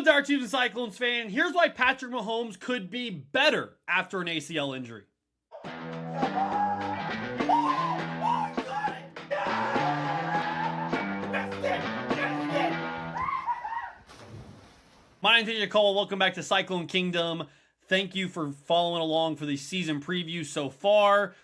What's our Chiefs and Cyclones fan? Here's why Patrick Mahomes could be better after an ACL injury. My name's AJ Cole. Welcome back to Cyclone Kingdom. Thank you for following along for the season preview so far.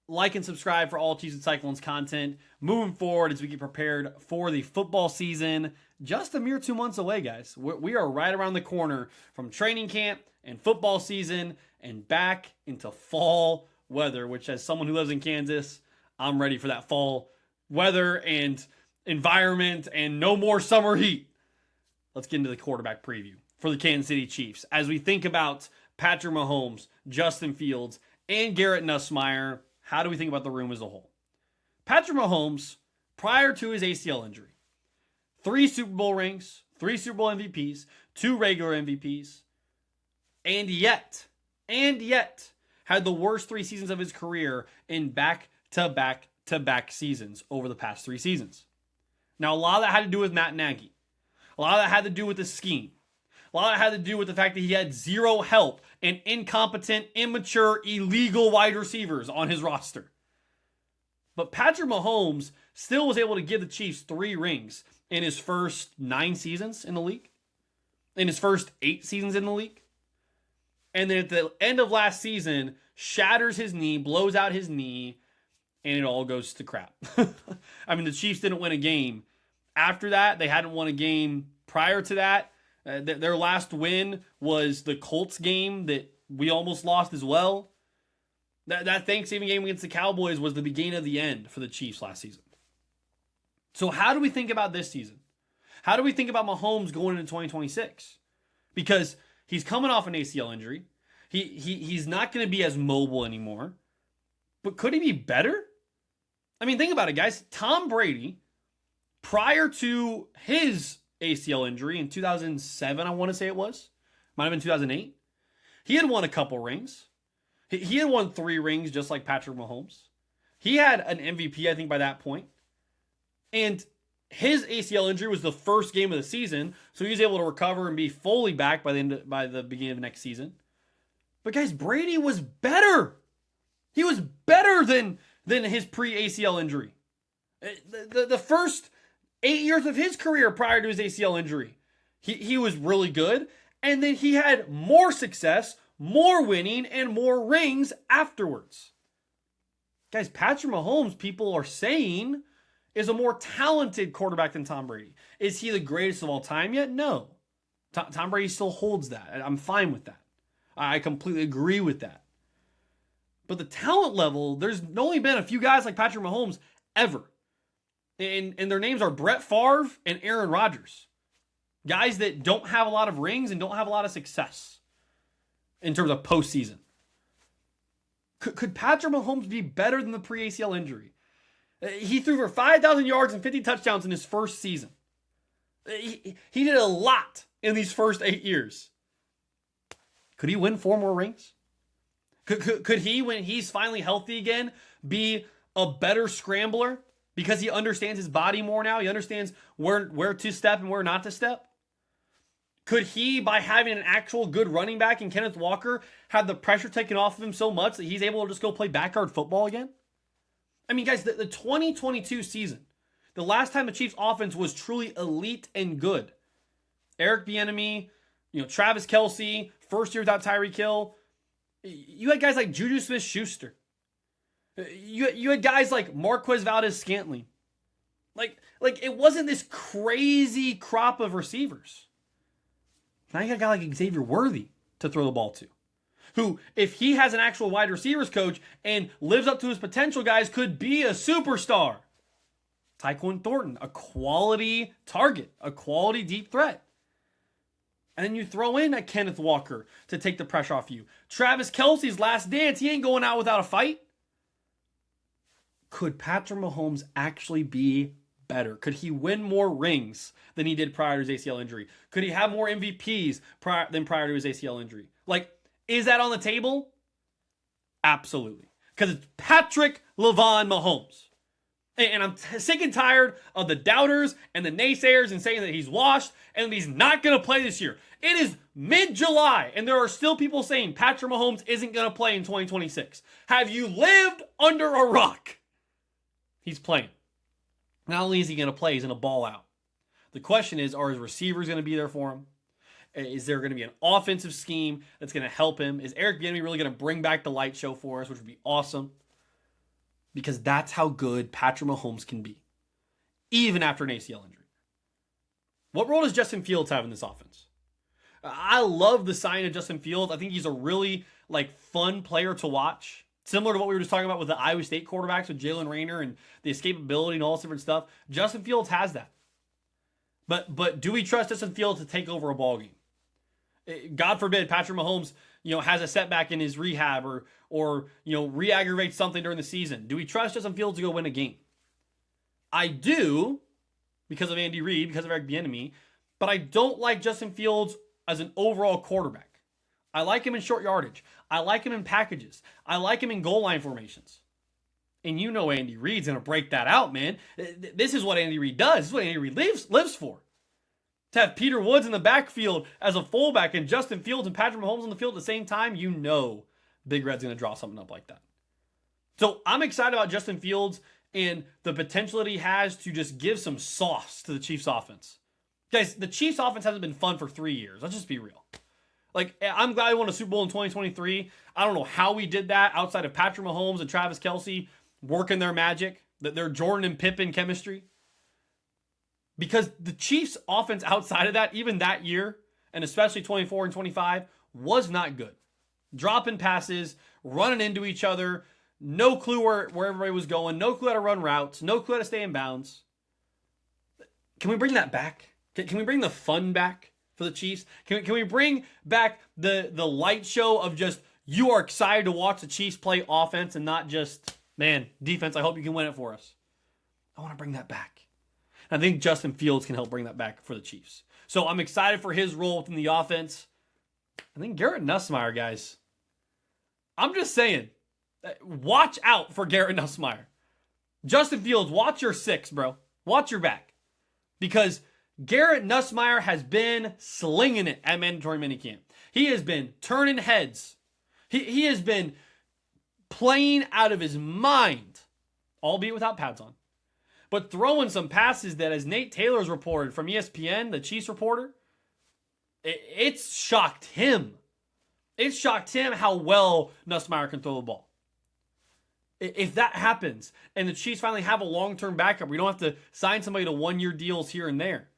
Like and subscribe for all Chiefs and Cyclones content moving forward as we get prepared for the football season. Just a mere 2 months away, guys. We are right around the corner from training camp and football season and back into fall weather, which as someone who lives in Kansas, I'm ready for that fall weather and environment and no more summer heat. Let's get into the quarterback preview for the Kansas City Chiefs. As we think about Patrick Mahomes, Justin Fields, and Garrett Nussmeier, how do we think about the room as a whole? Patrick Mahomes, prior to his ACL injury, 3 Super Bowl rings, 3 Super Bowl MVPs, 2 regular MVPs, and yet had the worst 3 seasons of his career in back-to-back seasons over the past 3 seasons. Now, a lot of that had to do with Matt Nagy. A lot of that had to do with the scheme. A lot of that had to do with the fact that he had zero help and incompetent, immature, illegal wide receivers on his roster. But Patrick Mahomes still was able to give the Chiefs 3 rings in his first 9 seasons in the league, in his first 8 seasons in the league. And then at the end of last season, shatters his knee, blows out his knee, and it all goes to crap. I mean, the Chiefs didn't win a game. After that, they hadn't won a game prior to that. Their last win was the Colts game that we almost lost as well. That Thanksgiving game against the Cowboys was the beginning of the end for the Chiefs last season. So how do we think about this season? How do we think about Mahomes going into 2026? Because he's coming off an ACL injury. He's not going to be as mobile anymore. But could he be better? I mean, think about it, guys. Tom Brady, prior to his ACL injury in 2007, I want to say it was. Might have been 2008. He had won a couple rings. He had won 3 rings just like Patrick Mahomes. He had an MVP, I think, by that point. And his ACL injury was the first game of the season, so he was able to recover and be fully back by the beginning of next season. But guys, Brady was better. He was better than his pre-ACL injury. The first 8 years of his career prior to his ACL injury, he was really good. And then he had more success, more winning, and more rings afterwards. Guys, Patrick Mahomes, people are saying, is a more talented quarterback than Tom Brady. Is he the greatest of all time yet? No. Tom Brady still holds that. I'm fine with that. I completely agree with that. But the talent level, there's only been a few guys like Patrick Mahomes ever. And their names are Brett Favre and Aaron Rodgers. Guys that don't have a lot of rings and don't have a lot of success in terms of postseason. Could Patrick Mahomes be better than the pre-ACL injury? He threw for 5,000 yards and 50 touchdowns in his first season. He did a lot in these first 8 years. Could he win 4 more rings? Could he, when he's finally healthy again, be a better scrambler? Because he understands his body more now. He understands where to step and where not to step. Could he, by having an actual good running back in Kenneth Walker, have the pressure taken off of him so much that he's able to just go play backyard football again? I mean, guys, the 2022 season, the last time the Chiefs offense was truly elite and good. Eric Bieniemy, Travis Kelce, first year without Tyreek Hill. You had guys like Juju Smith-Schuster. You had guys like Marquez Valdes-Scantling. Like it wasn't this crazy crop of receivers. Now you got a guy like Xavier Worthy to throw the ball to, who, if he has an actual wide receivers coach and lives up to his potential, guys, could be a superstar. Tyquan Thornton, a quality target, a quality deep threat. And then you throw in a Kenneth Walker to take the pressure off you. Travis Kelce's last dance, he ain't going out without a fight. Could Patrick Mahomes actually be better? Could he win more rings than he did prior to his ACL injury? Could he have more MVPs than prior to his ACL injury? Is that on the table? Absolutely. Because it's Patrick LeVon Mahomes. And I'm sick and tired of the doubters and the naysayers and saying that he's washed and that he's not going to play this year. It is mid-July, and there are still people saying Patrick Mahomes isn't going to play in 2026. Have you lived under a rock? He's playing. Not only is he going to play, he's going to ball out. The question is, are his receivers going to be there for him? Is there going to be an offensive scheme that's going to help him? Is Eric Bieniemy really going to bring back the light show for us, which would be awesome? Because that's how good Patrick Mahomes can be, even after an ACL injury. What role does Justin Fields have in this offense? I love the sign of Justin Fields. I think he's a really fun player to watch. Similar to what we were just talking about with the Iowa State quarterbacks with Jalen Raynor and the escapability and all this different stuff. Justin Fields has that. But do we trust Justin Fields to take over a ball game? God forbid Patrick Mahomes, has a setback in his rehab or re-aggravates something during the season. Do we trust Justin Fields to go win a game? I do, because of Andy Reid, because of Eric Bieniemy, but I don't like Justin Fields as an overall quarterback. I like him in short yardage. I like him in packages. I like him in goal line formations. And Andy Reid's going to break that out, man. This is what Andy Reid does. This is what Andy Reid lives for. To have Peter Woods in the backfield as a fullback and Justin Fields and Patrick Mahomes on the field at the same time, Big Red's going to draw something up like that. So I'm excited about Justin Fields and the potential that he has to just give some sauce to the Chiefs offense. Guys, the Chiefs offense hasn't been fun for 3 years. Let's just be real. I'm glad we won a Super Bowl in 2023. I don't know how we did that outside of Patrick Mahomes and Travis Kelce working their magic, their Jordan and Pippen chemistry. Because the Chiefs' offense outside of that, even that year, and especially 24 and 25, was not good. Dropping passes, running into each other, no clue where everybody was going, no clue how to run routes, no clue how to stay in bounds. Can we bring that back? Can we bring the fun back for the Chiefs? Can we bring back the light show of just you are excited to watch the Chiefs play offense and not just, man, defense, I hope you can win it for us. I want to bring that back. I think Justin Fields can help bring that back for the Chiefs. So I'm excited for his role within the offense. I think Garrett Nussmeier, guys. I'm just saying, watch out for Garrett Nussmeier. Justin Fields, watch your six, bro. Watch your back. Because Garrett Nussmeier has been slinging it at mandatory minicamp. He has been turning heads. He has been playing out of his mind, albeit without pads on. But throwing some passes that, as Nate Taylor's reported from ESPN, the Chiefs reporter, it's shocked him. It shocked him how well Nussmeier can throw the ball. If that happens, and the Chiefs finally have a long-term backup, we don't have to sign somebody to one-year deals here and there.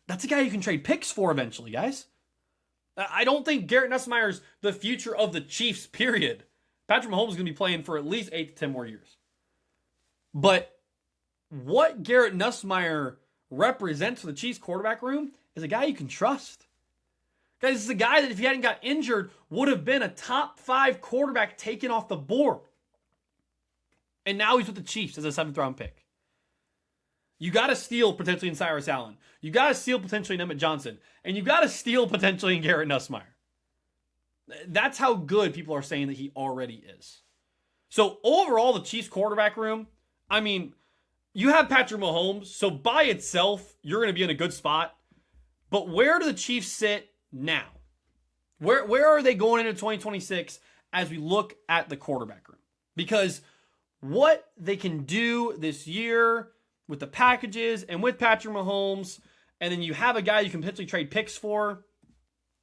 That's a guy you can trade picks for eventually, guys. I don't think Garrett Nussmeier's the future of the Chiefs, period. Patrick Mahomes is going to be playing for at least 8 to 10 more years. But what Garrett Nussmeier represents for the Chiefs quarterback room is a guy you can trust. Guys, this is a guy that if he hadn't got injured would have been a top 5 quarterback taken off the board. And now he's with the Chiefs as a 7th round pick. You got to steal potentially in Cyrus Allen. You got to steal potentially in Emmett Johnson. And you got to steal potentially in Garrett Nussmeier. That's how good people are saying that he already is. So overall, the Chiefs quarterback room, I mean, you have Patrick Mahomes, so by itself, you're going to be in a good spot. But where do the Chiefs sit now? Where are they going into 2026 as we look at the quarterback room? Because what they can do this year with the packages and with Patrick Mahomes, and then you have a guy you can potentially trade picks for,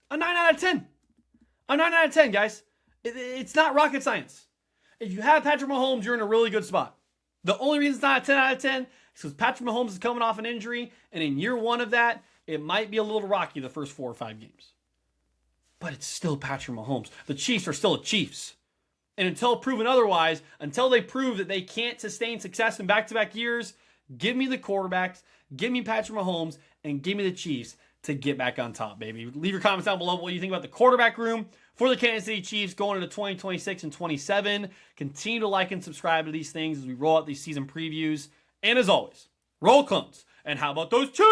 a 9 out of 10. A 9 out of 10, guys. It's not rocket science. If you have Patrick Mahomes, you're in a really good spot. The only reason it's not a 10 out of 10 is because Patrick Mahomes is coming off an injury, and in year one of that, it might be a little rocky the first 4 or 5 games. But it's still Patrick Mahomes. The Chiefs are still the Chiefs. And until proven otherwise, until they prove that they can't sustain success in back-to-back years, give me the quarterbacks, give me Patrick Mahomes, and give me the Chiefs to get back on top, baby. Leave your comments down below what you think about the quarterback room for the Kansas City Chiefs going into 2026 and 27. Continue to like and subscribe to these things as we roll out these season previews. And as always, roll Clones. And how about those Chiefs?